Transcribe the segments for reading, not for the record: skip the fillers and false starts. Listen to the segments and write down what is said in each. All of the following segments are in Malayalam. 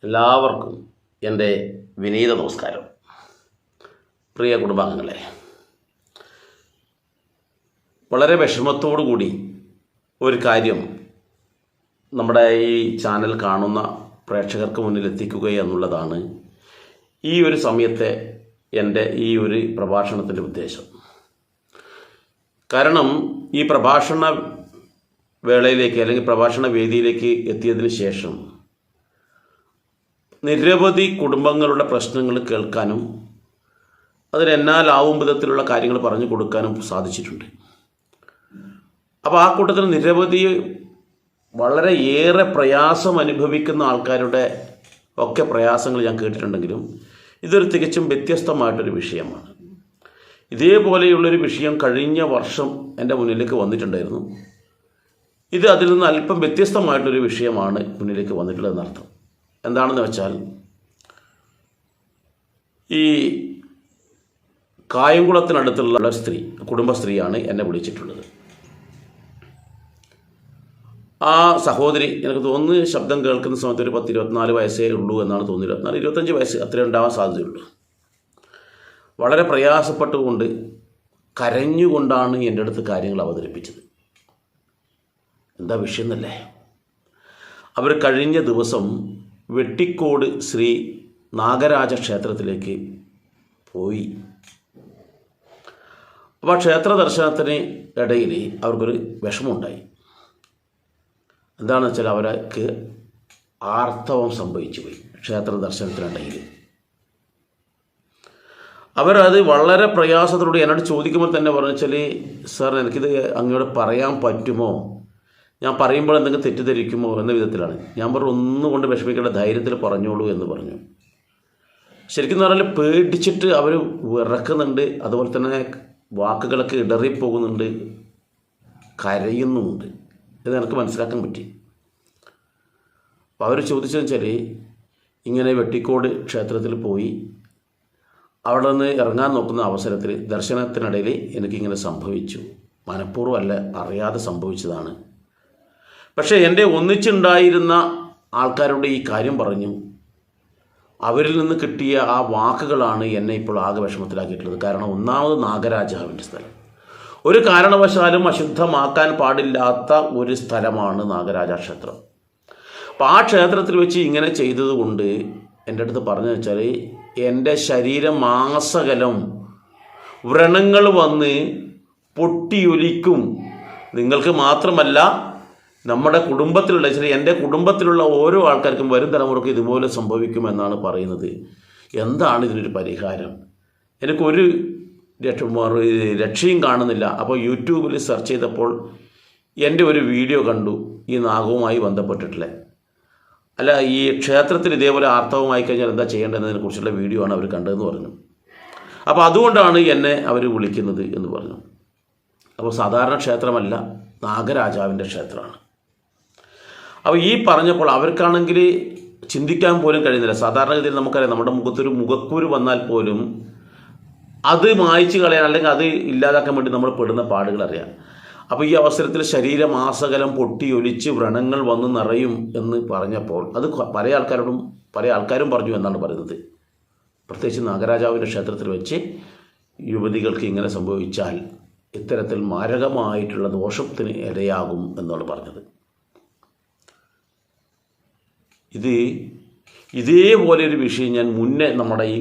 എല്ലാവർക്കും എൻ്റെ വിനീത നമസ്കാരം. പ്രിയ കുടുംബാംഗങ്ങളെ, വളരെ വിഷമത്തോടു കൂടി ഒരു കാര്യം നമ്മുടെ ഈ ചാനൽ കാണുന്ന പ്രേക്ഷകർക്ക് മുന്നിൽ എത്തിക്കുക എന്നുള്ളതാണ് ഈ ഒരു സമയത്തെ എൻ്റെ ഈ ഒരു പ്രഭാഷണത്തിൻ്റെ ഉദ്ദേശം. കാരണം ഈ പ്രഭാഷണ വേളയിലേക്ക് അല്ലെങ്കിൽ പ്രഭാഷണ വേദിയിലേക്ക് എത്തിയതിന് ശേഷം നിരവധി കുടുംബങ്ങളുടെ പ്രശ്നങ്ങൾ കേൾക്കാനും അതിനെന്നാലാവും വിധത്തിലുള്ള കാര്യങ്ങൾ പറഞ്ഞു കൊടുക്കാനും സാധിച്ചിട്ടുണ്ട്. അപ്പോൾ ആ കൂട്ടത്തിൽ നിരവധി വളരെ ഏറെ പ്രയാസം അനുഭവിക്കുന്ന ആൾക്കാരുടെ ഒക്കെ പ്രയാസങ്ങൾ ഞാൻ കേട്ടിട്ടുണ്ടെങ്കിലും ഇതൊരു തികച്ചും വ്യത്യസ്തമായിട്ടൊരു വിഷയമാണ്. ഇതേപോലെയുള്ളൊരു വിഷയം കഴിഞ്ഞ വർഷം എൻ്റെ മുന്നിലേക്ക് വന്നിട്ടുണ്ടായിരുന്നു. ഇത് അതിൽ നിന്ന് അല്പം വ്യത്യസ്തമായിട്ടൊരു വിഷയമാണ് മുന്നിലേക്ക് വന്നിട്ടുള്ളതെന്നർത്ഥം. എന്താണെന്ന് വെച്ചാൽ, ഈ കായംകുളത്തിനടുത്തുള്ള കുടുംബസ്ത്രീയാണ് എന്നെ വിളിച്ചിട്ടുള്ളത്. ആ സഹോദരി, എനിക്ക് തോന്നുന്നു ശബ്ദം കേൾക്കുന്ന സമയത്ത് ഒരു 24 വയസ്സേ ഉള്ളൂ എന്നാണ് തോന്നുന്നത്. 24-25 വയസ്സ് അത്രയും ഉണ്ടാവാൻ സാധ്യതയുള്ളൂ. വളരെ പ്രയാസപ്പെട്ടുകൊണ്ട് കരഞ്ഞുകൊണ്ടാണ് എൻ്റെ അടുത്ത് കാര്യങ്ങൾ അവതരിപ്പിച്ചത്. എന്താ വിഷയം എന്നല്ലേ? അവർ കഴിഞ്ഞ ദിവസം വെട്ടിക്കോട് ശ്രീ നാഗരാജ ക്ഷേത്രത്തിലേക്ക് പോയി. അപ്പോൾ ക്ഷേത്ര ദർശനത്തിന് ഇടയിൽ അവർക്കൊരു വിഷമമുണ്ടായി. എന്താണെന്ന് വെച്ചാൽ, അവർക്ക് ആർത്തവം സംഭവിച്ചു പോയി. ക്ഷേത്ര ദർശനത്തിനിടയിൽ അവരത് വളരെ പ്രയാസത്തോടെ എന്നോട് ചോദിക്കുമ്പോൾ തന്നെ പറഞ്ഞാൽ, സാർ എനിക്കിത് അങ്ങോട്ട് പറയാൻ പറ്റുമോ, ഞാൻ പറയുമ്പോൾ എന്തെങ്കിലും തെറ്റിദ്ധരിക്കുമോ എന്ന വിധത്തിലാണ്. ഞാൻ പറഞ്ഞു, ഒന്നുകൊണ്ട് വിഷമിക്കേണ്ട, ധൈര്യത്തിൽ പറഞ്ഞോളൂ എന്ന് പറഞ്ഞു. ശരിക്കും പറഞ്ഞാൽ പേടിച്ചിട്ട് അവർ വിറക്കുന്നുണ്ട്, അതുപോലെ തന്നെ വാക്കുകളൊക്കെ ഇടറിപ്പോകുന്നുണ്ട്, കരയുന്നുമുണ്ട്. ഇത് എനിക്ക് മനസ്സിലാക്കാൻ പറ്റി. അപ്പോൾ അവർ ചോദിച്ചതെന്ന് വെച്ചാൽ, ഇങ്ങനെ വെട്ടിക്കോട് ക്ഷേത്രത്തിൽ പോയി അവിടെ നിന്ന് ഇറങ്ങാൻ നോക്കുന്ന അവസരത്തിൽ ദർശനത്തിനിടയിൽ എനിക്കിങ്ങനെ സംഭവിച്ചു. മനഃപൂർവ്വമല്ല, അറിയാതെ സംഭവിച്ചതാണ്. പക്ഷേ എൻ്റെ ഒന്നിച്ചുണ്ടായിരുന്ന ആൾക്കാരോട് ഈ കാര്യം പറഞ്ഞു. അവരിൽ നിന്ന് കിട്ടിയ ആ വാക്കുകളാണ് എന്നെ ഇപ്പോൾ ആകെ വിഷമത്തിലാക്കിയിട്ടുള്ളത്. കാരണം ഒന്നാമത് നാഗരാജാവിൻ്റെ സ്ഥലം, ഒരു കാരണവശാലും അശുദ്ധമാക്കാൻ പാടില്ലാത്ത ഒരു സ്ഥലമാണ് നാഗരാജ ക്ഷേത്രം. അപ്പോൾ ആ ക്ഷേത്രത്തിൽ വെച്ച് ഇങ്ങനെ ചെയ്തതുകൊണ്ട് എൻ്റെ അടുത്ത് പറഞ്ഞു വെച്ചാൽ, എൻ്റെ ശരീരം മാസകലം വ്രണങ്ങൾ വന്ന് പൊട്ടിയൊലിക്കും. നിങ്ങൾക്ക് മാത്രമല്ല, നമ്മുടെ കുടുംബത്തിലുള്ള എൻ്റെ കുടുംബത്തിലുള്ള ഓരോ ആൾക്കാർക്കും വരും തലമുറയ്ക്ക് ഇതുപോലെ സംഭവിക്കുമെന്നാണ് പറയുന്നത്. എന്താണ് ഇതിനൊരു പരിഹാരം? എനിക്കൊരു രക്ഷയും കാണുന്നില്ല. അപ്പോൾ യൂട്യൂബിൽ സെർച്ച് ചെയ്തപ്പോൾ എൻ്റെ ഒരു വീഡിയോ കണ്ടു, ഈ നാഗവുമായി ബന്ധപ്പെട്ടിട്ടുള്ള. അല്ല, ഈ ക്ഷേത്രത്തിൽ ഇതേപോലെ ആർത്തവമായി കഴിഞ്ഞാൽ എന്താ ചെയ്യേണ്ടതിനെ കുറിച്ചുള്ള വീഡിയോ ആണ് അവർ കണ്ടതെന്ന് പറഞ്ഞു. അപ്പോൾ അതുകൊണ്ടാണ് എന്നെ അവർ വിളിക്കുന്നത് എന്ന് പറഞ്ഞു. അപ്പോൾ സാധാരണ ക്ഷേത്രമല്ല, നാഗരാജാവിൻ്റെ ക്ഷേത്രമാണ്. അപ്പോൾ ഈ പറഞ്ഞപ്പോൾ അവർക്കാണെങ്കിൽ ചിന്തിക്കാൻ പോലും കഴിയുന്നില്ല. സാധാരണഗതിയിൽ നമുക്കറിയാം, നമ്മുടെ മുഖത്തൊരു മുഖക്കുരു വന്നാൽ പോലും അത് മായ്ച്ചു കളയാൻ അല്ലെങ്കിൽ അത് ഇല്ലാതാക്കാൻ വേണ്ടി നമ്മൾ പെടുന്ന പാടുകൾ അറിയാം. അപ്പോൾ ഈ അവസരത്തിൽ ശരീരമാസകലം പൊട്ടിയൊലിച്ച് വ്രണങ്ങൾ വന്ന് നിറയും എന്ന് പറഞ്ഞപ്പോൾ അത് പല ആൾക്കാരും പറഞ്ഞു എന്നാണ് പറയുന്നത്. പ്രത്യേകിച്ച് നാഗരാജാവിൻ്റെ ക്ഷേത്രത്തിൽ വെച്ച് യുവതികൾക്ക് ഇങ്ങനെ സംഭവിച്ചാൽ ഇത്തരത്തിൽ മാരകമായിട്ടുള്ള ദോഷത്തിന് ഇടയാകും എന്നാണ് പറഞ്ഞത്. ഇതേപോലെ ഒരു വിഷയം ഞാൻ മുന്നേ നമ്മുടെ ഈ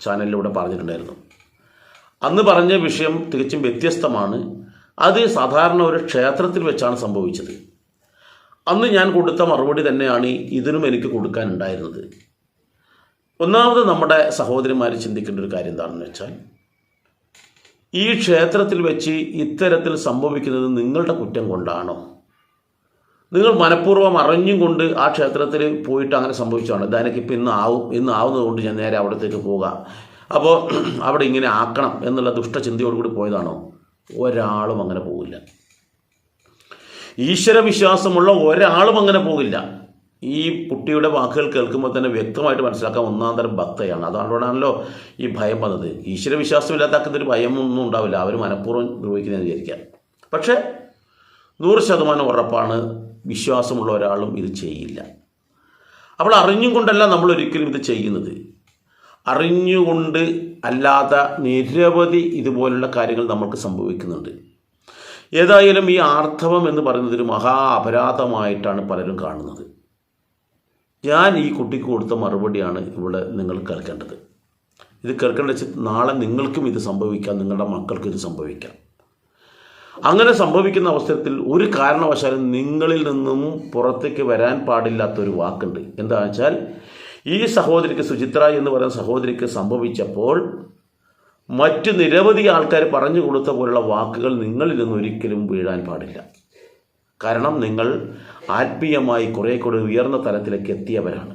ചാനലിലൂടെ പറഞ്ഞിട്ടുണ്ടായിരുന്നു. അന്ന് പറഞ്ഞ വിഷയം തികച്ചും വ്യത്യസ്തമാണ്. അത് സാധാരണ ഒരു ക്ഷേത്രത്തിൽ വെച്ചാണ് സംഭവിച്ചത്. അന്ന് ഞാൻ കൊടുത്ത മറുപടി തന്നെയാണ് ഇതിനും എനിക്ക് കൊടുക്കാനുണ്ടായിരുന്നത്. ഒന്നാമത് നമ്മുടെ സഹോദരിമാർ ചിന്തിക്കേണ്ട ഒരു കാര്യം എന്താണെന്ന് വെച്ചാൽ, ഈ ക്ഷേത്രത്തിൽ വെച്ച് ഇത്തരത്തിൽ സംഭവിക്കുന്നത് നിങ്ങളുടെ കുറ്റം കൊണ്ടാണോ? നിങ്ങൾ മനഃപൂർവ്വം അറിഞ്ഞും കൊണ്ട് ആ ക്ഷേത്രത്തിൽ പോയിട്ട് അങ്ങനെ സംഭവിച്ചതാണ്. ഇതെനിക്കിപ്പോൾ ഇന്ന് ആവുന്നത് കൊണ്ട് ഞാൻ നേരെ അവിടത്തേക്ക് പോകാം, അപ്പോൾ അവിടെ ഇങ്ങനെ ആക്കണം എന്നുള്ള ദുഷ്ടചിന്തയോടുകൂടി പോയതാണോ? ഒരാളും അങ്ങനെ പോകില്ല. ഈശ്വരവിശ്വാസമുള്ള ഒരാളും അങ്ങനെ പോകില്ല. ഈ കുട്ടിയുടെ വാക്കുകൾ കേൾക്കുമ്പോൾ തന്നെ വ്യക്തമായിട്ട് മനസ്സിലാക്കാം, ഒന്നാം തരം ഭക്തയാണ്. അതുകൊണ്ടാണല്ലോ ഈ ഭയം വന്നത്. ഈശ്വരവിശ്വാസമില്ലാത്താക്കുന്നൊരു ഭയമൊന്നും ഉണ്ടാവില്ല, അവർ മനഃപൂർവ്വം ദ്രോഹിക്കുന്നതെന്ന് വിചാരിക്കാം. പക്ഷേ 100% ഉറപ്പാണ്, വിശ്വാസമുള്ള ഒരാളും ഇത് ചെയ്യില്ല. അപ്പോൾ അറിഞ്ഞും കൊണ്ടല്ല നമ്മൾ ഒരിക്കലും ഇത് ചെയ്യുന്നത്. അറിഞ്ഞുകൊണ്ട് അല്ലാത്ത നിരവധി ഇതുപോലുള്ള കാര്യങ്ങൾ നമുക്ക് സംഭവിക്കുന്നുണ്ട്. ഏതായാലും ഈ ആർത്തവം എന്ന് പറയുന്നത് ഒരു മഹാ അപരാധമായിട്ടാണ് പലരും കാണുന്നത്. ഞാൻ ഈ കുട്ടിക്ക് കൊടുത്ത മറുപടിയാണ് ഇവിടെ നിങ്ങൾ കേൾക്കേണ്ടത്. ഇത് കേൾക്കേണ്ട വെച്ച് നാളെ നിങ്ങൾക്കും ഇത് സംഭവിക്കാം, നിങ്ങളുടെ മക്കൾക്കും ഇത് സംഭവിക്കാം. അങ്ങനെ സംഭവിക്കുന്ന അവസരത്തിൽ ഒരു കാരണവശാലും നിങ്ങളിൽ നിന്നും പുറത്തേക്ക് വരാൻ പാടില്ലാത്തൊരു വാക്കുണ്ട്. എന്താണെന്ന് വെച്ചാൽ, ഈ സഹോദരിക്ക്, സുചിത്ര എന്ന് പറയുന്ന സഹോദരിക്ക് സംഭവിച്ചപ്പോൾ മറ്റ് നിരവധി ആൾക്കാർ പറഞ്ഞു കൊടുത്ത പോലുള്ള വാക്കുകൾ നിങ്ങളിൽ നിന്ന് ഒരിക്കലും വീഴാൻ പാടില്ല. കാരണം നിങ്ങൾ ആത്മീയമായി കുറേ കൂടി ഉയർന്ന തലത്തിലേക്ക് എത്തിയവരാണ്.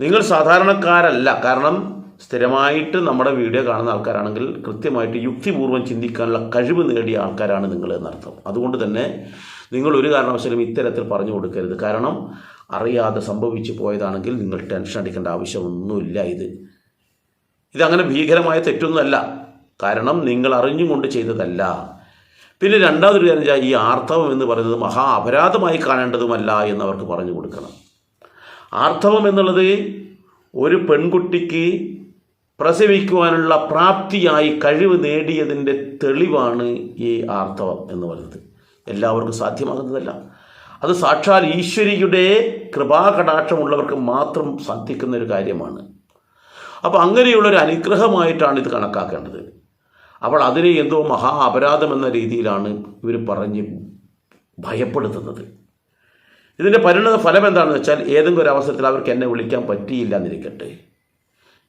നിങ്ങൾ സാധാരണക്കാരല്ല. കാരണം സ്ഥിരമായിട്ട് നമ്മുടെ വീഡിയോ കാണുന്ന ആൾക്കാരാണെങ്കിൽ കൃത്യമായിട്ട് യുക്തിപൂർവ്വം ചിന്തിക്കാനുള്ള കഴിവ് നേടിയ ആൾക്കാരാണ് നിങ്ങൾ എന്നർത്ഥം. അതുകൊണ്ട് തന്നെ നിങ്ങൾ ഒരു കാരണവശാലും ഇത്തരത്തിൽ പറഞ്ഞു കൊടുക്കരുത്. കാരണം അറിയാതെ സംഭവിച്ചു പോയതാണെങ്കിൽ നിങ്ങൾ ടെൻഷൻ അടിക്കേണ്ട ആവശ്യമൊന്നുമില്ല. ഇതങ്ങനെ ഭീകരമായ തെറ്റൊന്നുമല്ല. കാരണം നിങ്ങൾ അറിഞ്ഞുകൊണ്ട് ചെയ്തതല്ല. പിന്നെ രണ്ടാമതൊരു കാര്യം വെച്ചാൽ, ഈ ആർത്തവം എന്ന് പറയുന്നത് മഹാ അപരാധമായി കാണേണ്ടതുമല്ല എന്നവർക്ക് പറഞ്ഞു കൊടുക്കണം. ആർത്തവം എന്നുള്ളത് ഒരു പെൺകുട്ടിക്ക് പ്രസവിക്കുവാനുള്ള പ്രാപ്തിയായി കഴിവ് നേടിയതിൻ്റെ തെളിവാണ് ഈ ആർത്തവം എന്ന് പറയുന്നത്. എല്ലാവർക്കും സാധ്യമാകുന്നതല്ല. അത് സാക്ഷാൽ ഈശ്വരിയുടെ കൃപാകടാക്ഷമുള്ളവർക്ക് മാത്രം സാധിക്കുന്ന ഒരു കാര്യമാണ്. അപ്പോൾ അങ്ങനെയുള്ളൊരു അനുഗ്രഹമായിട്ടാണ് ഇത് കണക്കാക്കേണ്ടത്. അപ്പോൾ അതിനെ എന്തോ മഹാ അപരാധം എന്ന രീതിയിലാണ് ഇവർ പറഞ്ഞ് ഭയപ്പെടുത്തുന്നത്. ഇതിൻ്റെ പരിണത ഫലം എന്താണെന്ന് വെച്ചാൽ, ഏതെങ്കിലും ഒരു അവസരത്തിൽ അവർക്ക് എന്നെ വിളിക്കാൻ പറ്റിയില്ല എന്നിരിക്കട്ടെ,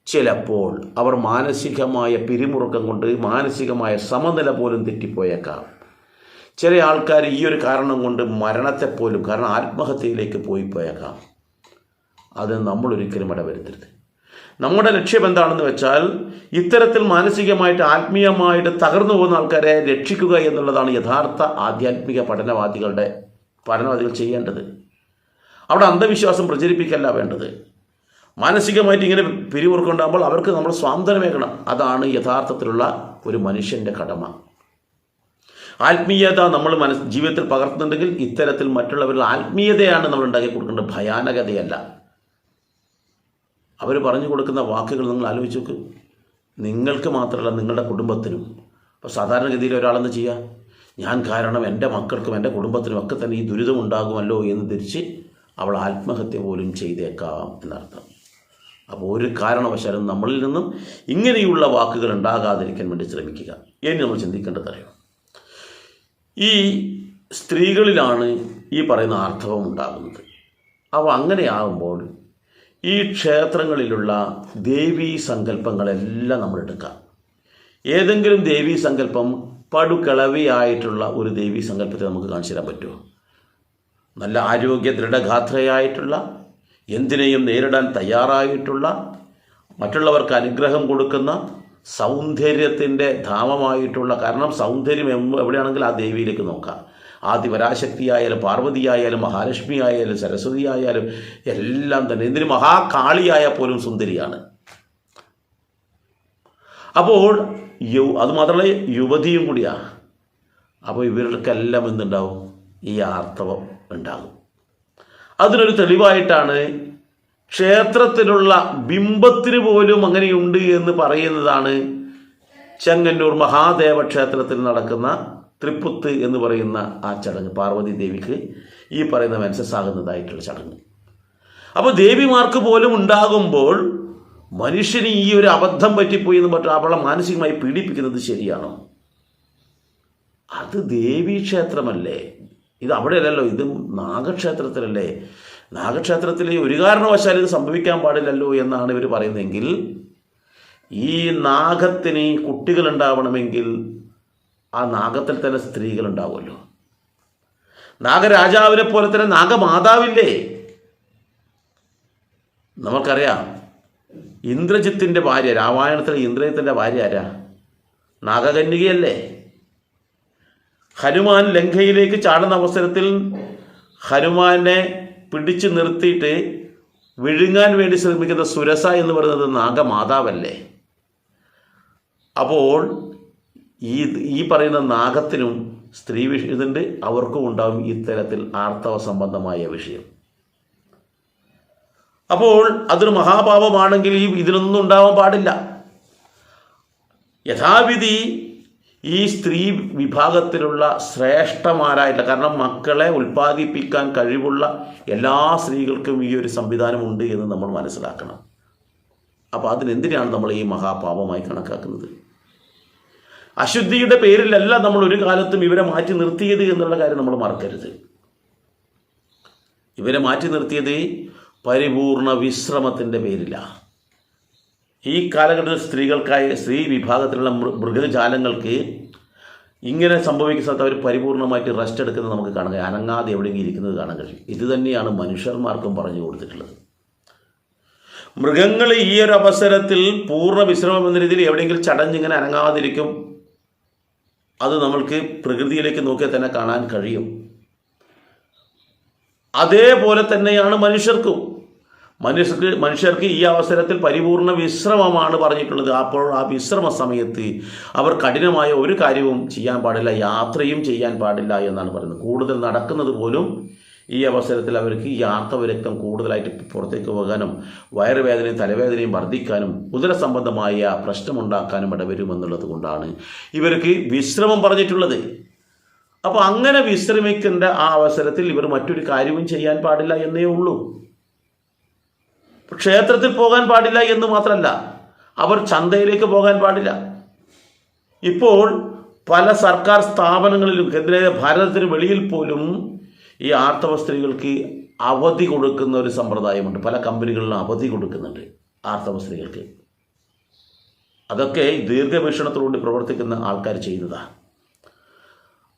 ചിലപ്പോൾ അവർ മാനസികമായ പിരിമുറുക്കം കൊണ്ട് മാനസികമായ സമനില പോലും തെറ്റിപ്പോയേക്കാം. ചില ആൾക്കാർ ഈ ഒരു കാരണം കൊണ്ട് മരണത്തെപ്പോലും, കാരണം ആത്മഹത്യയിലേക്ക് പോയേക്കാം. അത് നമ്മളൊരിക്കലും ഇടവരുത്തരുത്. നമ്മുടെ ലക്ഷ്യം എന്താണെന്ന് വെച്ചാൽ, ഇത്തരത്തിൽ മാനസികമായിട്ട് ആത്മീയമായിട്ട് തകർന്നു പോകുന്ന ആൾക്കാരെ രക്ഷിക്കുക എന്നുള്ളതാണ് യഥാർത്ഥ ആധ്യാത്മിക പഠനവാദികൾ ചെയ്യേണ്ടത്. അവിടെ അന്ധവിശ്വാസം പ്രചരിപ്പിക്കല്ല വേണ്ടത്. മാനസികമായിട്ട് ഇങ്ങനെ പിരിമുറുക്കുണ്ടാകുമ്പോൾ അവർക്ക് നമ്മൾ സ്വാതന്ത്ര്യമേകണം. അതാണ് യഥാർത്ഥത്തിലുള്ള ഒരു മനുഷ്യൻ്റെ കടമ. ആത്മീയത നമ്മൾ ജീവിതത്തിൽ പകർത്തുന്നുണ്ടെങ്കിൽ ഇത്തരത്തിൽ മറ്റുള്ളവരിൽ ആത്മീയതയാണ് നമ്മൾ ഉണ്ടാക്കി കൊടുക്കേണ്ടത്, ഭയാനകതയല്ല. അവർ പറഞ്ഞു കൊടുക്കുന്ന വാക്കുകൾ നിങ്ങൾ ആലോചിച്ച് നോക്ക്. നിങ്ങൾക്ക് മാത്രമല്ല, നിങ്ങളുടെ കുടുംബത്തിനും. അപ്പോൾ സാധാരണഗതിയിൽ ഒരാളെന്ന് ചെയ്യുക, ഞാൻ കാരണം എൻ്റെ മക്കൾക്കും എൻ്റെ കുടുംബത്തിനും ഒക്കെ തന്നെ ഈ ദുരിതം ഉണ്ടാകുമല്ലോ എന്ന് ധരിച്ച് അവൾ ആത്മഹത്യ പോലും ചെയ്തേക്കാം എന്നർത്ഥം. അപ്പോൾ ഒരു കാരണവശാലും നമ്മളിൽ നിന്നും ഇങ്ങനെയുള്ള വാക്കുകൾ ഉണ്ടാകാതിരിക്കാൻ വേണ്ടി ശ്രമിക്കുക. ഇനി നമ്മൾ ചിന്തിക്കേണ്ടതറിയോ, ഈ സ്ത്രീകളിലാണ് ഈ പറയുന്ന ആർത്തവം ഉണ്ടാകുന്നത്. അപ്പോൾ അങ്ങനെയാകുമ്പോൾ ഈ ക്ഷേത്രങ്ങളിലുള്ള ദേവീ സങ്കല്പങ്ങളെല്ലാം നമ്മൾ എടുക്കാം. ഏതെങ്കിലും ദേവീ സങ്കല്പം പടുകിളവിയായിട്ടുള്ള ഒരു ദേവീ സങ്കല്പത്തെ നമുക്ക് കാണിച്ചു തരാൻ പറ്റുമോ? നല്ല ആരോഗ്യ ദൃഢഗാത്രയായിട്ടുള്ള, എന്തിനേയും നേരിടാൻ തയ്യാറായിട്ടുള്ള, മറ്റുള്ളവർക്ക് അനുഗ്രഹം കൊടുക്കുന്ന, സൗന്ദര്യത്തിൻ്റെ ധാമമായിട്ടുള്ള, കാരണം സൗന്ദര്യം എവിടെയാണെങ്കിൽ ആ ദേവിയിലേക്ക് നോക്കാം. ആദിപരാശക്തിയായാലും പാർവതിയായാലും മഹാലക്ഷ്മി ആയാലും സരസ്വതി ആയാലും എല്ലാം തന്നെ, എന്തിന് മഹാകാളിയായ പോലും സുന്ദരിയാണ്. അപ്പോൾ അതുമാത്രമല്ല യുവതിയും കൂടിയാണ്. അപ്പോൾ ഇവർക്കെല്ലാം എന്തുണ്ടാവും? ഈ ആർത്തവം ഉണ്ടാകും. അതിനൊരു തെളിവായിട്ടാണ് ക്ഷേത്രത്തിലുള്ള ബിംബത്തിന് പോലും അങ്ങനെയുണ്ട് എന്ന് പറയുന്നതാണ് ചെങ്ങന്നൂർ മഹാദേവ ക്ഷേത്രത്തിൽ നടക്കുന്ന തൃപ്പുത്ത് എന്ന് പറയുന്ന ആ ചടങ്ങ്. പാർവതി ദേവിക്ക് ഈ പറയുന്ന മെൻസസ്സാകുന്നതായിട്ടുള്ള ചടങ്ങ്. അപ്പോൾ ദേവിമാർക്ക് പോലും ഉണ്ടാകുമ്പോൾ മനുഷ്യന് ഈ ഒരു അബദ്ധം പറ്റിപ്പോയി എന്ന് പറഞ്ഞാൽ അവളെ മാനസികമായി പീഡിപ്പിക്കുന്നത് ശരിയാണോ? അത് ദേവീക്ഷേത്രമല്ലേ, ഇത് അവിടെയല്ലല്ലോ, ഇത് നാഗക്ഷേത്രത്തിലല്ലേ. നാഗക്ഷേത്രത്തിൽ ഒരു കാരണവശാലും ഇത് സംഭവിക്കാൻ പാടില്ലല്ലോ എന്നാണ് ഇവർ പറയുന്നതെങ്കിൽ, ഈ നാഗത്തിന് കുട്ടികളുണ്ടാവണമെങ്കിൽ ആ നാഗത്തിൽ തന്നെ സ്ത്രീകളുണ്ടാവുമല്ലോ. നാഗരാജാവിനെ പോലെ തന്നെ നാഗമാതാവില്ലേ? നമുക്കറിയാം, ഇന്ദ്രജിത്തിൻ്റെ ഭാര്യ, രാമായണത്തിലെ ഇന്ദ്രജിത്തിൻ്റെ ഭാര്യ ആരാ? നാഗകന്യകയല്ലേ? ഹനുമാൻ ലങ്കയിലേക്ക് ചാടുന്ന അവസരത്തിൽ ഹനുമാനെ പിടിച്ചു നിർത്തിയിട്ട് വിഴുങ്ങാൻ വേണ്ടി ശ്രമിക്കുന്ന സുരസ എന്ന് പറയുന്നത് നാഗമാതാവല്ലേ? അപ്പോൾ ഈ പറയുന്ന നാഗത്തിനും സ്ത്രീ ഇതുണ്ട്, അവർക്കും ഉണ്ടാവും ഇത്തരത്തിൽ ആർത്തവ സംബന്ധമായ വിഷയം. അപ്പോൾ അതൊരു മഹാപാപമാണെങ്കിൽ ഇതിനൊന്നും ഉണ്ടാവാൻ പാടില്ല. യഥാവിധി ഈ സ്ത്രീ വിഭാഗത്തിലുള്ള ശ്രേഷ്ഠമാരായില്ല, കാരണം മക്കളെ ഉൽപ്പാദിപ്പിക്കാൻ കഴിവുള്ള എല്ലാ സ്ത്രീകൾക്കും ഈ ഒരു സംവിധാനമുണ്ട് എന്ന് നമ്മൾ മനസ്സിലാക്കണം. അപ്പോൾ അതിനെന്തിനാണ് നമ്മൾ ഈ മഹാപാപമായി കണക്കാക്കുന്നത്? അശുദ്ധിയുടെ പേരിലല്ല നമ്മൾ ഒരു കാലത്തും ഇവരെ മാറ്റി നിർത്തിയത് എന്നുള്ള കാര്യം നമ്മൾ മറക്കരുത്. ഇവരെ മാറ്റി നിർത്തിയത് പരിപൂർണ വിശ്രമത്തിൻ്റെ പേരിലാണ്. ഈ കാലഘട്ടത്തിൽ സ്ത്രീ വിഭാഗത്തിലുള്ള മൃഗജാലങ്ങൾക്ക് ഇങ്ങനെ സംഭവിക്കുന്ന സ്ഥലത്ത് അവർ പരിപൂർണമായിട്ട് റെസ്റ്റ് എടുക്കുന്നത് നമുക്ക് കാണാൻ കഴിയും, അനങ്ങാതെ എവിടെയെങ്കിലും ഇരിക്കുന്നത് കാണാൻ കഴിയും. ഇത് തന്നെയാണ് മനുഷ്യന്മാർക്കും പറഞ്ഞു കൊടുത്തിട്ടുള്ളത്. മൃഗങ്ങൾ ഈ ഒരു അവസരത്തിൽ പൂർണ്ണ വിശ്രമം എന്ന രീതിയിൽ എവിടെയെങ്കിലും ചടഞ്ഞിങ്ങനെ അനങ്ങാതിരിക്കും. അത് നമ്മൾക്ക് പ്രകൃതിയിലേക്ക് നോക്കിയാൽ തന്നെ കാണാൻ കഴിയും. അതേപോലെ തന്നെയാണ് മനുഷ്യർക്ക് ഈ അവസരത്തിൽ പരിപൂർണ വിശ്രമമാണ് പറഞ്ഞിട്ടുള്ളത്. അപ്പോൾ ആ വിശ്രമ സമയത്ത് അവർ കഠിനമായ ഒരു കാര്യവും ചെയ്യാൻ പാടില്ല, യാത്രയും ചെയ്യാൻ പാടില്ല എന്നാണ് പറയുന്നത്. കൂടുതൽ നടക്കുന്നത് പോലും ഈ അവസരത്തിൽ അവർക്ക് ഈ ആർത്തവരക്തം കൂടുതലായിട്ട് പുറത്തേക്ക് പോകാനും വയറുവേദനയും തലവേദനയും വർദ്ധിക്കാനും ഉദരസംബന്ധമായ പ്രശ്നമുണ്ടാക്കാനും ഇടവരുമെന്നുള്ളത് കൊണ്ടാണ് ഇവർക്ക് വിശ്രമം പറഞ്ഞിട്ടുള്ളത്. അപ്പോൾ അങ്ങനെ വിശ്രമിക്കേണ്ട ആ അവസരത്തിൽ ഇവർ മറ്റൊരു കാര്യവും ചെയ്യാൻ പാടില്ല എന്നേ ഉള്ളൂ. ക്ഷേത്രത്തിൽ പോകാൻ പാടില്ല എന്ന് മാത്രമല്ല, അവർ ചന്തയിലേക്ക് പോകാൻ പാടില്ല. ഇപ്പോൾ പല സർക്കാർ സ്ഥാപനങ്ങളിലും ഭാരതത്തിന് വെളിയിൽ പോലും ഈ ആർത്തവ സ്ത്രീകൾക്ക് അവധി കൊടുക്കുന്ന ഒരു സമ്പ്രദായമുണ്ട്. പല കമ്പനികളിലും അവധി കൊടുക്കുന്നുണ്ട് ആർത്തവ സ്ത്രീകൾക്ക്. അതൊക്കെ ദീർഘവീക്ഷണത്തോടുകൂടി പ്രവർത്തിക്കുന്ന ആൾക്കാർ ചെയ്യുന്നതാണ്.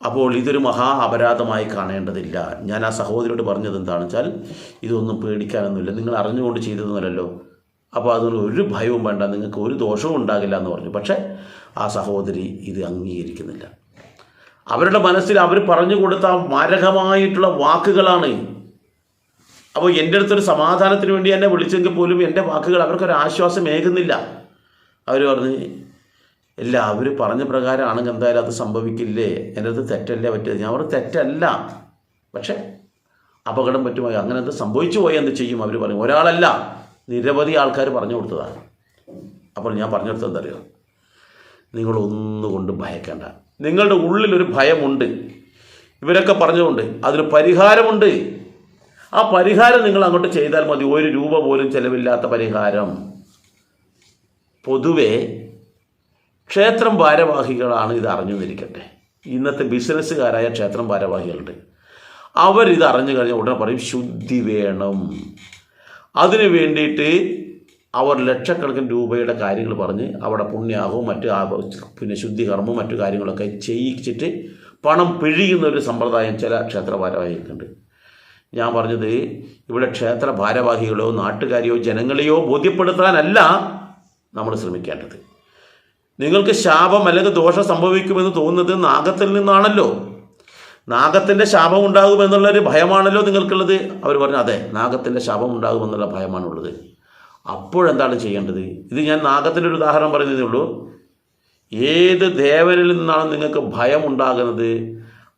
അപ്പോൾ ഇതൊരു മഹാ അപരാധമായി കാണേണ്ടതില്ല. ഞാൻ ആ സഹോദരിയോട് പറഞ്ഞത് എന്താണെന്ന് വെച്ചാൽ, ഇതൊന്നും പേടിക്കാനൊന്നുമില്ല, നിങ്ങൾ അറിഞ്ഞുകൊണ്ട് ചെയ്തതൊന്നുമല്ലല്ലോ, അപ്പോൾ അതൊന്നും ഒരു ഭയവും വേണ്ട, നിങ്ങൾക്ക് ഒരു ദോഷവും ഉണ്ടാകില്ല എന്ന് പറഞ്ഞു. പക്ഷേ ആ സഹോദരി ഇത് അംഗീകരിക്കുന്നില്ല. അവരുടെ മനസ്സിൽ അവർ പറഞ്ഞു കൊടുത്ത മാരകമായിട്ടുള്ള വാക്കുകളാണ്. അപ്പോൾ എൻ്റെ അടുത്തൊരു സമാധാനത്തിന് വേണ്ടി എന്നെ വിളിച്ചെങ്കിൽ പോലും എൻ്റെ വാക്കുകൾ അവർക്കൊരു ആശ്വാസം ഏകുന്നില്ല. അവർ പറഞ്ഞ്, ഇല്ല, അവർ പറഞ്ഞ പ്രകാരമാണെങ്കിൽ എന്തായാലും അത് സംഭവിക്കില്ലേ, എൻ്റെ അടുത്ത് തെറ്റല്ലേ പറ്റിയത്. ഞാൻ അവർ തെറ്റല്ല, പക്ഷേ അപകടം പറ്റുമോ, അങ്ങനെ എന്ത് സംഭവിച്ചു പോയി എന്ത് ചെയ്യും അവർ പറയും. ഒരാളല്ല, നിരവധി ആൾക്കാർ പറഞ്ഞു കൊടുത്തതാണ്. അപ്പോൾ ഞാൻ പറഞ്ഞു കൊടുത്തത് എന്തറിയോ, നിങ്ങളൊന്നുകൊണ്ട് ഭയക്കേണ്ട. നിങ്ങളുടെ ഉള്ളിലൊരു ഭയമുണ്ട്, ഇവരൊക്കെ പറഞ്ഞുകൊണ്ട് അതിന് പരിഹാരമുണ്ട്. ആ പരിഹാരം നിങ്ങൾ അങ്ങോട്ട് ചെയ്താൽ മതി. 1 രൂപ പോലും ചിലവില്ലാത്ത പരിഹാരം. പൊതുവെ ക്ഷേത്രം ഭാരവാഹികളാണ് ഇത് അറിഞ്ഞുന്നിരിക്കട്ടെ. ഇന്നത്തെ ബിസിനസ്സുകാരായ ക്ഷേത്രം ഭാരവാഹികളുണ്ട്. അവരിത് അറിഞ്ഞു കഴിഞ്ഞാൽ ഉടനെ പറയും ശുദ്ധി വേണം. അതിനു വേണ്ടിയിട്ട് അവർ ലക്ഷക്കണക്കിന് രൂപയുടെ കാര്യങ്ങൾ പറഞ്ഞ് അവിടെ പുണ്യാഹവും പിന്നെ ശുദ്ധികർമ്മവും മറ്റു കാര്യങ്ങളൊക്കെ ചെയ്യിച്ചിട്ട് പണം പിഴിയുന്ന ഒരു സമ്പ്രദായം ചില ക്ഷേത്ര ഭാരവാഹികൾക്കുണ്ട്. ഞാൻ പറഞ്ഞത്, ഇവിടെ ക്ഷേത്ര ഭാരവാഹികളോ നാട്ടുകാരെയോ ജനങ്ങളെയോ ബോധ്യപ്പെടുത്താനല്ല നമ്മൾ ശ്രമിക്കേണ്ടത്. നിങ്ങൾക്ക് ശാപം അല്ലെങ്കിൽ ദോഷം സംഭവിക്കുമെന്ന് തോന്നുന്നത് നാഗത്തിൽ നിന്നാണല്ലോ. നാഗത്തിൻ്റെ ശാപം ഉണ്ടാകുമെന്നുള്ളൊരു ഭയമാണല്ലോ നിങ്ങൾക്കുള്ളത്. അവർ പറഞ്ഞു, അതെ, നാഗത്തിൻ്റെ ശാപം ഉണ്ടാകുമെന്നുള്ള ഭയമാണുള്ളത്. അപ്പോഴെന്താണ് ചെയ്യേണ്ടത്? ഇത് ഞാൻ നാഗത്തിൻ്റെ ഒരു ഉദാഹരണം പറയുന്നതേ ഉള്ളൂ. ഏത് ദേവനിൽ നിന്നാണ് നിങ്ങൾക്ക് ഭയം ഉണ്ടാകുന്നത്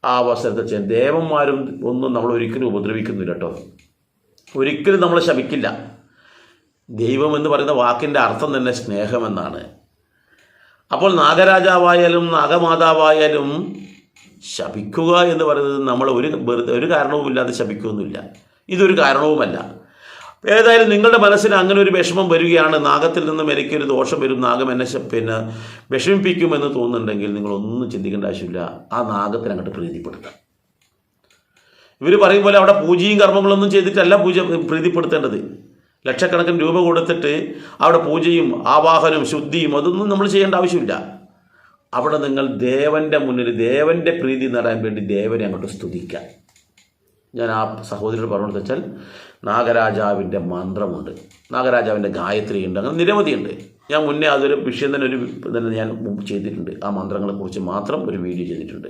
ആ അവസരത്തിൽ ചെയ്യാൻ. ദേവന്മാരും ഒന്നും നമ്മൾ ഒരിക്കലും ഉപദ്രവിക്കുന്നില്ല കേട്ടോ, ഒരിക്കലും നമ്മൾ ശപിക്കില്ല. ദൈവം എന്ന് പറയുന്ന വാക്കിൻ്റെ അർത്ഥം തന്നെ സ്നേഹമെന്നാണ്. അപ്പോൾ നാഗരാജാവായാലും നാഗമാതാവായാലും ശപിക്കുക എന്ന് പറയുന്നത് നമ്മൾ ഒരു കാരണവുമില്ലാതെ ശപിക്കുകയൊന്നുമില്ല. ഇതൊരു കാരണവുമല്ല. ഏതായാലും നിങ്ങളുടെ മനസ്സിന് അങ്ങനെ ഒരു വിഷമം വരികയാണ്, നാഗത്തിൽ നിന്നും എനിക്കൊരു ദോഷം വരും, നാഗം എന്നെ വിഷമിപ്പിക്കുമെന്ന് തോന്നുന്നുണ്ടെങ്കിൽ നിങ്ങളൊന്നും ചിന്തിക്കേണ്ട ആവശ്യമില്ല. ആ നാഗത്തിന് അങ്ങോട്ട് പ്രീതിപ്പെടുത്താം. ഇവർ പറയും പോലെ അവിടെ പൂജയും കർമ്മങ്ങളൊന്നും ചെയ്തിട്ടല്ല പ്രീതിപ്പെടുത്തേണ്ടത്. ലക്ഷക്കണക്കിന് രൂപ കൊടുത്തിട്ട് അവിടെ പൂജയും ആവാഹനവും ശുദ്ധിയും അതൊന്നും നമ്മൾ ചെയ്യേണ്ട ആവശ്യമില്ല. അവിടെ നിങ്ങൾ ദേവൻ്റെ മുന്നിൽ ദേവൻ്റെ പ്രീതി നേടാൻ വേണ്ടി ദേവനെ അങ്ങോട്ട് സ്തുതിക്കാം. ഞാൻ ആ സഹോദരിയോട് പറഞ്ഞത് വെച്ചാൽ, നാഗരാജാവിൻ്റെ മന്ത്രമുണ്ട്, നാഗരാജാവിൻ്റെ ഗായത്രി ഉണ്ട്, അങ്ങനെ നിരവധിയുണ്ട്. ഞാൻ മുന്നേ അതൊരു വിഷയം തന്നെ ഞാൻ ചെയ്തിട്ടുണ്ട്. ആ മന്ത്രങ്ങളെക്കുറിച്ച് മാത്രം ഒരു വീഡിയോ ചെയ്തിട്ടുണ്ട്.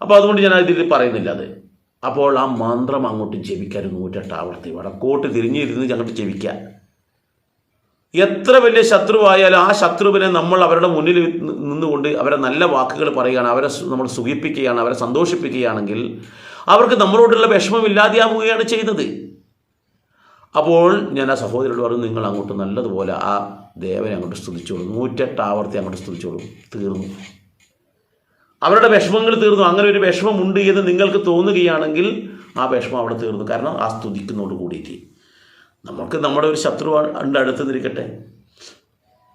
അപ്പോൾ അതുകൊണ്ട് ഞാൻ ഇതിൽ പറയുന്നില്ല അത്. അപ്പോൾ ആ മന്ത്രം അങ്ങോട്ട് ജപിക്കാൻ 108 ആവർത്തി വടക്കോട്ട് തിരിഞ്ഞിരുന്ന് അങ്ങോട്ട് ജപിക്കുക. എത്ര വലിയ ശത്രുവായാലും ആ ശത്രുവിനെ നമ്മൾ അവരുടെ മുന്നിൽ നിന്നുകൊണ്ട് അവരെ നല്ല വാക്കുകൾ പറയുകയാണ്, അവരെ നമ്മൾ സുഖിപ്പിക്കുകയാണ്, അവരെ സന്തോഷിപ്പിക്കുകയാണെങ്കിൽ അവർക്ക് നമ്മളോടുള്ള വിഷമം ഇല്ലാതെയാവുകയാണ് ചെയ്യുന്നത്. അപ്പോൾ ഞാൻ ആ സഹോദരിയോട് പറഞ്ഞു, നിങ്ങൾ അങ്ങോട്ട് നല്ലതുപോലെ ആ ദേവനെ അങ്ങോട്ട് സ്തുതിച്ചോളൂ, 108 ആവർത്തി അങ്ങോട്ട് സ്തുതിച്ചോളൂ. തീർന്നു, അവരുടെ വിഷമങ്ങൾ തീർന്നു. അങ്ങനെ ഒരു വിഷമമുണ്ട് എന്ന് നിങ്ങൾക്ക് തോന്നുകയാണെങ്കിൽ ആ വിഷമം അവിടെ തീർന്നു. കാരണം ആ സ്തുതിക്കുന്നതോട് കൂടിയിട്ട് നമുക്ക് നമ്മുടെ ഒരു ശത്രു അടുത്ത് നിൽക്കട്ടെ,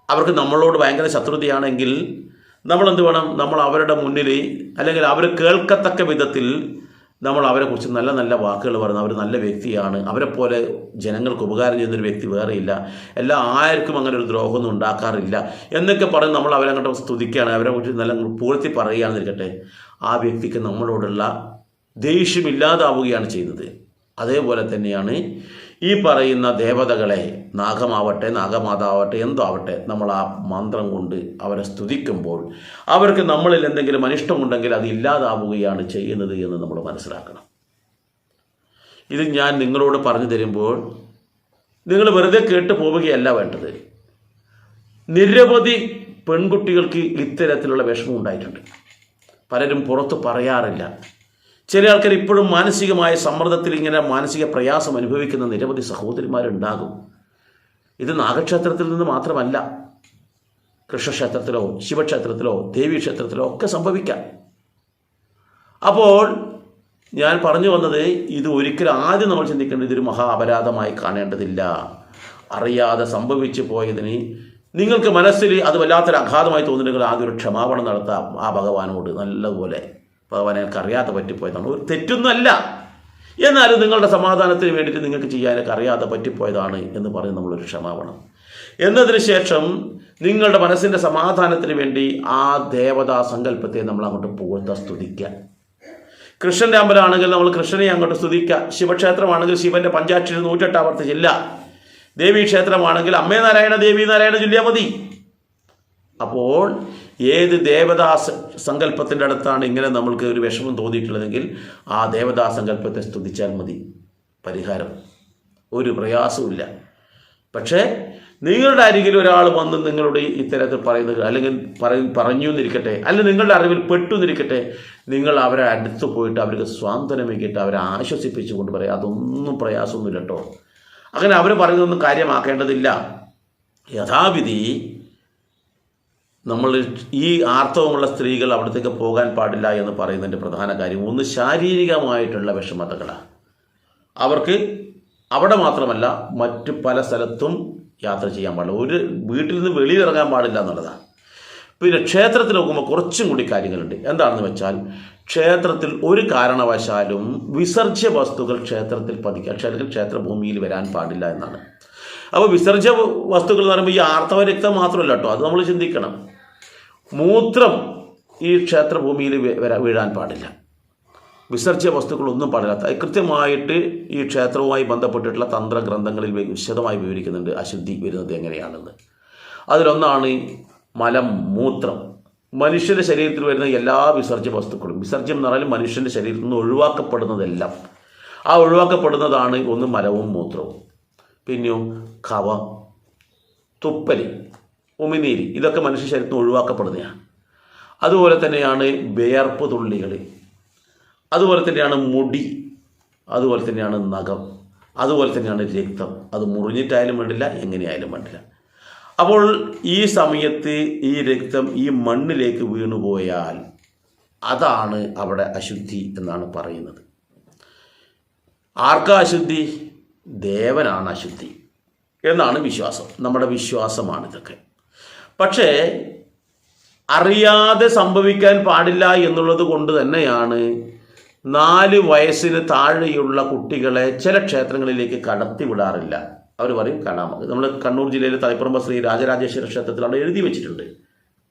അവർക്ക് നമ്മളോട് ഭയങ്കര ശത്രുതയാണെങ്കിൽ നമ്മളെന്ത് വേണം, നമ്മൾ അവരുടെ മുന്നിൽ അല്ലെങ്കിൽ അവർ കേൾക്കത്തക്ക വിധത്തിൽ നമ്മൾ അവരെക്കുറിച്ച് നല്ല നല്ല വാക്കുകൾ പറയുന്നത്, അവർ നല്ല വ്യക്തിയാണ്, അവരെപ്പോലെ ജനങ്ങൾക്ക് ഉപകാരം ചെയ്യുന്നൊരു വ്യക്തി വേറെയില്ല, ആർക്കും അങ്ങനെ ഒരു ദ്രോഹമൊന്നും ഉണ്ടാക്കാറില്ല എന്നൊക്കെ പറഞ്ഞ് നമ്മൾ അവരങ്ങോട്ട് സ്തുതിക്കുകയാണ്, അവരെക്കുറിച്ച് നല്ല പൂഴ്ത്തി പറയുകയാണെന്നിരിക്കട്ടെ, ആ വ്യക്തിക്ക് നമ്മളോടുള്ള ദേഷ്യമില്ലാതാവുകയാണ് ചെയ്യുന്നത്. അതേപോലെ തന്നെയാണ് ഈ പറയുന്ന ദേവതകളെ, നാഗമാവട്ടെ നാഗമാതാവട്ടെ എന്തോ ആവട്ടെ, നമ്മൾ ആ മന്ത്രം കൊണ്ട് അവരെ സ്തുതിക്കുമ്പോൾ അവർക്ക് നമ്മളിൽ എന്തെങ്കിലും അനിഷ്ടമുണ്ടെങ്കിൽ അത് ഇല്ലാതാവുകയാണ് ചെയ്യുന്നത് എന്ന് നമ്മൾ മനസ്സിലാക്കണം. ഇത് ഞാൻ നിങ്ങളോട് പറഞ്ഞു തരുമ്പോൾ നിങ്ങൾ വെറുതെ കേട്ട് പോവുകയല്ല വേണ്ടത്. നിരവധി പെൺകുട്ടികൾക്ക് ഇത്തരത്തിലുള്ള വിഷമം ഉണ്ടായിട്ടുണ്ട്. പലരും പുറത്ത് പറയാറില്ല. ചില ആൾക്കാർ ഇപ്പോഴും മാനസികമായ സമ്മർദ്ദത്തിൽ ഇങ്ങനെ മാനസിക പ്രയാസം അനുഭവിക്കുന്ന നിരവധി സഹോദരിമാരുണ്ടാകും. ഇത് നാഗക്ഷേത്രത്തിൽ നിന്ന് മാത്രമല്ല, കൃഷ്ണക്ഷേത്രത്തിലോ ശിവക്ഷേത്രത്തിലോ ദേവീക്ഷേത്രത്തിലോ ഒക്കെ സംഭവിക്കാം. അപ്പോൾ ഞാൻ പറഞ്ഞു വന്നത്, ഇത് ഒരിക്കലും ആദ്യം നമ്മൾ ചിന്തിക്കേണ്ടത് ഇതൊരു മഹാ അപരാധമായി കാണേണ്ടതില്ല. അറിയാതെ സംഭവിച്ചു പോയതിന് നിങ്ങൾക്ക് മനസ്സിൽ അത് വല്ലാത്തൊരു അഘാതമായി തോന്നുന്നുണ്ടെങ്കിൽ ആദ്യം ഒരു ക്ഷമാപണം നടത്താം ആ ഭഗവാനോട്. നല്ലപോലെ, ഭഗവാൻ എനിക്ക് അറിയാതെ പറ്റിപ്പോയതാണ്, ഒരു തെറ്റൊന്നുമല്ല, എന്നാലും നിങ്ങളുടെ സമാധാനത്തിന് വേണ്ടിയിട്ട് നിങ്ങൾക്ക് ചെയ്യാനൊക്കെ അറിയാതെ പറ്റിപ്പോയതാണ് എന്ന് പറഞ്ഞ് നമ്മളൊരു ക്ഷമാപണം. എന്നതിന് ശേഷം നിങ്ങളുടെ മനസ്സിൻ്റെ സമാധാനത്തിന് വേണ്ടി ആ ദേവതാ സങ്കല്പത്തെ നമ്മൾ അങ്ങോട്ട് പുകഴ്ത്ത സ്തുതിക്കുക. കൃഷ്ണൻ്റെ അമ്പലമാണെങ്കിൽ നമ്മൾ കൃഷ്ണനെ അങ്ങോട്ട് സ്തുതിക്കുക. ശിവക്ഷേത്രമാണെങ്കിൽ ശിവൻ്റെ പഞ്ചാക്ഷരി 108 ആവർത്തി ചെല്ലുക. ദേവീക്ഷേത്രമാണെങ്കിൽ അമ്മേ നാരായണ ദേവി നാരായണ ചൊല്ലിയാൽ മതി. അപ്പോൾ ഏത് ദേവതാ സങ്കല്പത്തിൻ്റെ അടുത്താണ് ഇങ്ങനെ നമ്മൾക്ക് ഒരു വിഷമം തോന്നിയിട്ടുള്ളതെങ്കിൽ ആ ദേവതാ സങ്കല്പത്തെ സ്തുതിച്ചാൽ മതി, പരിഹാരം, ഒരു പ്രയാസവുമില്ല. പക്ഷേ നിങ്ങളുടെ അരികിൽ ഒരാൾ വന്ന് നിങ്ങളുടെ ഇത്തരത്തിൽ പറയുന്നത് അല്ലെങ്കിൽ പറഞ്ഞു എന്നിരിക്കട്ടെ, അല്ലെങ്കിൽ നിങ്ങളുടെ അറിവിൽ പെട്ടു എന്നിരിക്കട്ടെ, നിങ്ങൾ അവരെ അടുത്ത് പോയിട്ട് അവർക്ക് സ്വാന്തനമേക്കിയിട്ട് അവരെ ആശ്വസിപ്പിച്ചു കൊണ്ട് പറയാം, അതൊന്നും പ്രയാസമൊന്നുമില്ല കേട്ടോ, അങ്ങനെ അവർ പറയുന്നതൊന്നും കാര്യമാക്കേണ്ടതില്ല. യഥാവിധി നമ്മൾ ഈ ആർത്തവമുള്ള സ്ത്രീകൾ അവിടത്തേക്ക് പോകാൻ പാടില്ല എന്ന് പറയുന്നതിൻ്റെ പ്രധാന കാര്യം ഒന്ന് ശാരീരികമായിട്ടുള്ള വിഷമതകളാണ്. അവർക്ക് അവിടെ മാത്രമല്ല മറ്റ് പല സ്ഥലത്തും യാത്ര ചെയ്യാൻ പാടില്ല, ഒരു വീട്ടിൽ നിന്ന് വെളിയിലിറങ്ങാൻ പാടില്ല എന്നുള്ളതാണ്. പിന്നെ ക്ഷേത്രത്തിൽ നോക്കുമ്പോൾ കുറച്ചും കൂടി കാര്യങ്ങളുണ്ട്. എന്താണെന്ന് വെച്ചാൽ ക്ഷേത്രത്തിൽ ഒരു കാരണവശാലും വിസർജ്യ വസ്തുക്കൾ ക്ഷേത്രത്തിൽ ക്ഷേത്രഭൂമിയിൽ വരാൻ പാടില്ല എന്നാണ്. അപ്പോൾ വിസർജ്യ വസ്തുക്കൾ എന്ന് പറയുമ്പോൾ ഈ ആർത്തവ രക്തം മാത്രമല്ല കേട്ടോ, അത് നമ്മൾ ചിന്തിക്കണം. മൂത്രം ഈ ക്ഷേത്രഭൂമിയിൽ വീഴാൻ പാടില്ല, വിസർജ്യ വസ്തുക്കളൊന്നും പാടില്ല. കൃത്യമായിട്ട് ഈ ക്ഷേത്രവുമായി ബന്ധപ്പെട്ടിട്ടുള്ള തന്ത്രഗ്രന്ഥങ്ങളിൽ വിശദമായി വിവരിക്കുന്നുണ്ട് അശുദ്ധി വരുന്നത് എങ്ങനെയാണെന്ന്. അതിലൊന്നാണ് മലം, മൂത്രം. മനുഷ്യൻ്റെ ശരീരത്തിൽ വരുന്ന എല്ലാ വിസർജ്യ വസ്തുക്കളും, വിസർജ്യം എന്ന് പറഞ്ഞാൽ മനുഷ്യൻ്റെ ശരീരത്തിൽ നിന്ന് ഒഴിവാക്കപ്പെടുന്നതെല്ലാം, ആ ഒഴിവാക്കപ്പെടുന്നതാണ് ഒന്ന് മലവും മൂത്രവും. പിന്നെയോ കവ, തുപ്പല്, ഉമിനീര്, ഇതൊക്കെ മനുഷ്യ ശരീരത്തിൽ നിന്ന് ഒഴിവാക്കപ്പെടുന്നതാണ്. അതുപോലെ തന്നെയാണ് വിയർപ്പ് തുള്ളികൾ, അതുപോലെ തന്നെയാണ് മുടി, അതുപോലെ തന്നെയാണ് നഖം, അതുപോലെ തന്നെയാണ് രക്തം. അത് മുറിഞ്ഞിട്ടായാലും വേണ്ടില്ല, എങ്ങനെയായാലും വേണ്ടില്ല. അപ്പോൾ ഈ സമയത്ത് ഈ രക്തം ഈ മണ്ണിലേക്ക് വീണുപോയാൽ അതാണ് അവിടെ അശുദ്ധി എന്നാണ് പറയുന്നത്. ആർക്കാ അശുദ്ധി? ദേവനാണ് അശുദ്ധി എന്നാണ് വിശ്വാസം, നമ്മുടെ വിശ്വാസമാണിതൊക്കെ. പക്ഷേ അറിയാതെ സംഭവിക്കാൻ പാടില്ല എന്നുള്ളത് കൊണ്ട് തന്നെയാണ് 4 വയസ്സിന് താഴെയുള്ള കുട്ടികളെ ചില ക്ഷേത്രങ്ങളിലേക്ക് കടത്തി വിടാറില്ല. അവർ പറയും കാണാം. നമ്മൾ കണ്ണൂർ ജില്ലയിലെ തളിപ്പറമ്പ് ശ്രീ രാജരാജേശ്വര ക്ഷേത്രത്തിൽ അവിടെ എഴുതി വെച്ചിട്ടുണ്ട്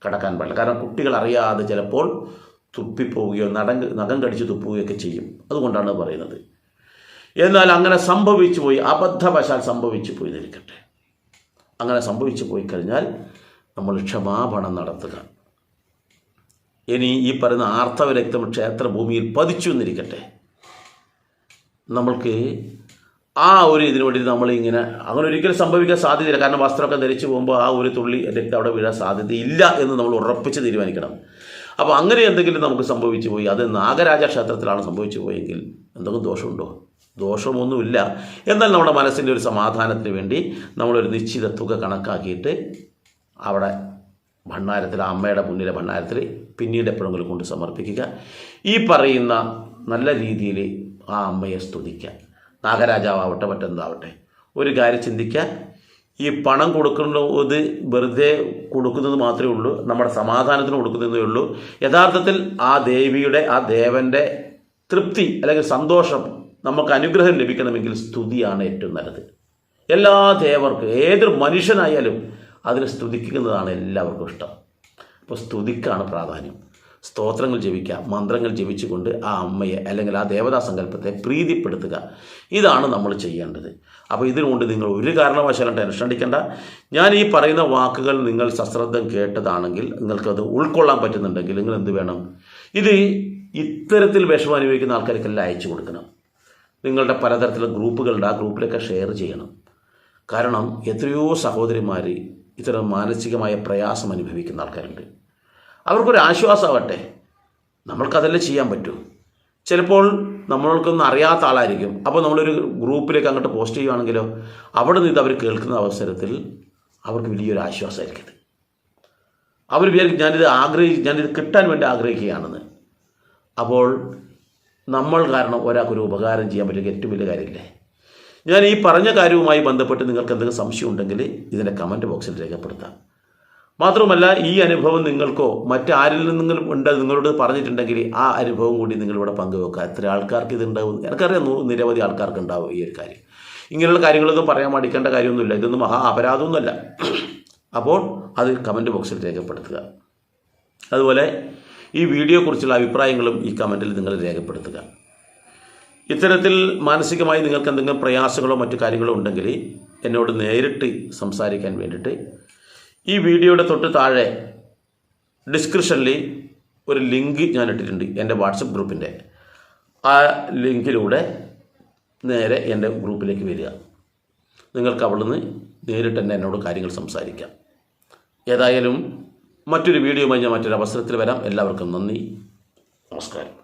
കടക്കാൻ പാടില്ല. കാരണം കുട്ടികൾ അറിയാതെ ചിലപ്പോൾ തുപ്പിപ്പോവുകയോ നഖം കടിച്ച് തുപ്പുകയൊക്കെ ചെയ്യും, അതുകൊണ്ടാണ് പറയുന്നത്. എന്നാൽ അങ്ങനെ സംഭവിച്ചു പോയി, അബദ്ധവശാൽ സംഭവിച്ചു പോയി നിൽക്കട്ടെ, അങ്ങനെ സംഭവിച്ചു പോയി കഴിഞ്ഞാൽ നമ്മൾ ക്ഷമാപണം നടത്തുക. ഇനി ഈ പറയുന്ന ആർത്തവ രക്തം ക്ഷേത്രഭൂമിയിൽ പതിച്ചു എന്നിരിക്കട്ടെ, നമ്മൾക്ക് ആ ഒരു ഇതിനു വേണ്ടി നമ്മളിങ്ങനെ അങ്ങനെ ഒരിക്കലും സംഭവിക്കാൻ സാധ്യതയില്ല. കാരണം വസ്ത്രമൊക്കെ ധരിച്ചു പോകുമ്പോൾ ആ ഒരു തുള്ളി രക്തം അവിടെ വീഴാൻ സാധ്യതയില്ല എന്ന് നമ്മൾ ഉറപ്പിച്ച് തീരുമാനിക്കണം. അപ്പോൾ അങ്ങനെ എന്തെങ്കിലും നമുക്ക് സംഭവിച്ചു പോയി, അത് നാഗരാജ ക്ഷേത്രത്തിലാണ് സംഭവിച്ചു പോയെങ്കിൽ എന്തെങ്കിലും ദോഷമുണ്ടോ? ദോഷമൊന്നുമില്ല. എന്നാൽ നമ്മുടെ മനസ്സിൻ്റെ ഒരു സമാധാനത്തിന് വേണ്ടി നമ്മളൊരു നിശ്ചിത തുക കണക്കാക്കിയിട്ട് അവിടെ ഭണ്ഡാരത്തിൽ, അമ്മയുടെ മുന്നിലെ ഭണ്ഡാരത്തിൽ പിന്നീട് എപ്പോഴെങ്കിലും കൊണ്ട് സമർപ്പിക്കുക. ഈ പറയുന്ന നല്ല രീതിയിൽ ആ അമ്മയെ സ്തുതിക്കുക. നാഗരാജാവട്ടെ മറ്റെന്താവട്ടെ, ഒരു കാര്യം ചിന്തിക്കുക, ഈ പണം കൊടുക്കുന്നത് വെറുതെ കൊടുക്കുന്നത് മാത്രമേ ഉള്ളൂ, നമ്മുടെ സമാധാനത്തിന് കൊടുക്കുന്നതേ ഉള്ളൂ. യഥാർത്ഥത്തിൽ ആ ദേവിയുടെ, ആ ദേവൻ്റെ തൃപ്തി അല്ലെങ്കിൽ സന്തോഷം, നമുക്ക് അനുഗ്രഹം ലഭിക്കണമെങ്കിൽ സ്തുതിയാണ് ഏറ്റവും നല്ലത്. എല്ലാ ദേവർക്കും, ഏതൊരു മനുഷ്യനായാലും അതിനെ സ്തുതിക്കുന്നതാണ് എല്ലാവർക്കും ഇഷ്ടം. അപ്പോൾ സ്തുതിക്കാണ് പ്രാധാന്യം. സ്തോത്രങ്ങൾ ജപിക്കുക, മന്ത്രങ്ങൾ ജപിച്ചുകൊണ്ട് ആ അമ്മയെ അല്ലെങ്കിൽ ആ ദേവതാ സങ്കല്പത്തെ പ്രീതിപ്പെടുത്തുക. ഇതാണ് നമ്മൾ ചെയ്യേണ്ടത്. അപ്പോൾ ഇതിനുകൊണ്ട് നിങ്ങൾ ഒരു കാരണവശാലും ടെൻഷൻ അടിക്കേണ്ട. ഞാൻ ഈ പറയുന്ന വാക്കുകൾ നിങ്ങൾ സശ്രദ്ധം കേട്ടതാണെങ്കിൽ, നിങ്ങൾക്കത് ഉൾക്കൊള്ളാൻ പറ്റുന്നുണ്ടെങ്കിൽ നിങ്ങൾ എന്ത് വേണം, ഇത് ഇത്തരത്തിൽ വിഷമം അനുഭവിക്കുന്ന ആൾക്കാർക്കെല്ലാം അയച്ചു കൊടുക്കണം. നിങ്ങളുടെ പലതരത്തിലുള്ള ഗ്രൂപ്പുകളുണ്ട്, ആ ഗ്രൂപ്പിലൊക്കെ ഷെയർ ചെയ്യണം. കാരണം എത്രയോ സഹോദരിമാർ ഇത്തരം മാനസികമായ പ്രയാസം അനുഭവിക്കുന്ന ആൾക്കാരുണ്ട്. അവർക്കൊരു ആശ്വാസമാവട്ടെ. നമ്മൾക്കതെല്ലാം ചെയ്യാൻ പറ്റൂ. ചിലപ്പോൾ നമ്മൾക്കൊന്നും അറിയാത്ത ആളായിരിക്കും. അപ്പോൾ നമ്മളൊരു ഗ്രൂപ്പിലേക്ക് അങ്ങോട്ട് പോസ്റ്റ് ചെയ്യുകയാണെങ്കിലോ അവിടെ നിന്ന് ഇത് അവർ കേൾക്കുന്ന അവസരത്തിൽ അവർക്ക് വലിയൊരു ആശ്വാസമായിരിക്കും. അവർ വിചാരിക്കും ഞാനിത് കിട്ടാൻ വേണ്ടി ആഗ്രഹിക്കുകയാണെന്ന്. അപ്പോൾ നമ്മൾ കാരണം ഒരാൾക്കൊരു ഉപകാരം ചെയ്യാൻ പറ്റുക ഏറ്റവും വലിയ കാര്യമില്ലേ. ഞാൻ ഈ പറഞ്ഞ കാര്യവുമായി ബന്ധപ്പെട്ട് നിങ്ങൾക്ക് എന്തെങ്കിലും സംശയം ഉണ്ടെങ്കിൽ ഇതിൻ്റെ കമൻറ്റ് ബോക്സിൽ രേഖപ്പെടുത്താം. മാത്രമല്ല, ഈ അനുഭവം നിങ്ങൾക്കോ മറ്റാരിൽ നിന്നെങ്കിലും ഉണ്ട് നിങ്ങളോട് പറഞ്ഞിട്ടുണ്ടെങ്കിൽ ആ അനുഭവം കൂടി നിങ്ങളിവിടെ പങ്കുവെക്കുക. എത്ര ആൾക്കാർക്ക് ഇതുണ്ടാവും, എനിക്കറിയാം നിരവധി ആൾക്കാർക്ക് ഉണ്ടാവും ഈ ഒരു കാര്യം. ഇങ്ങനെയുള്ള കാര്യങ്ങളൊന്നും പറയാൻ മടിക്കേണ്ട കാര്യമൊന്നുമില്ല. ഇതൊന്നും മഹാ അപരാധമൊന്നുമല്ല. അപ്പോൾ അത് കമൻറ്റ് ബോക്സിൽ രേഖപ്പെടുത്തുക. അതുപോലെ ഈ വീഡിയോയെക്കുറിച്ചുള്ള അഭിപ്രായങ്ങളും ഈ കമൻറ്റിൽ നിങ്ങൾ രേഖപ്പെടുത്തുക. ഇത്തരത്തിൽ മാനസികമായി നിങ്ങൾക്ക് എന്തെങ്കിലും പ്രയാസങ്ങളോ മറ്റു കാര്യങ്ങളോ ഉണ്ടെങ്കിൽ എന്നോട് നേരിട്ട് സംസാരിക്കാൻ വേണ്ടിയിട്ട് ഈ വീഡിയോയുടെ തൊട്ട് താഴെ ഡിസ്ക്രിപ്ഷനിൽ ഒരു ലിങ്ക് ഞാൻ ഇട്ടിട്ടുണ്ട്, എൻ്റെ വാട്സപ്പ് ഗ്രൂപ്പിൻ്റെ. ആ ലിങ്കിലൂടെ നേരെ എൻ്റെ ഗ്രൂപ്പിലേക്ക് വരിക. നിങ്ങൾക്ക് അവിടെ നിന്ന് നേരിട്ട് തന്നെ എന്നോട് കാര്യങ്ങൾ സംസാരിക്കാം. ഏതായാലും മറ്റൊരു വീഡിയോയുമായി ഞാൻ മറ്റൊരു അവസരത്തിൽ വരാം. എല്ലാവർക്കും നന്ദി, നമസ്കാരം.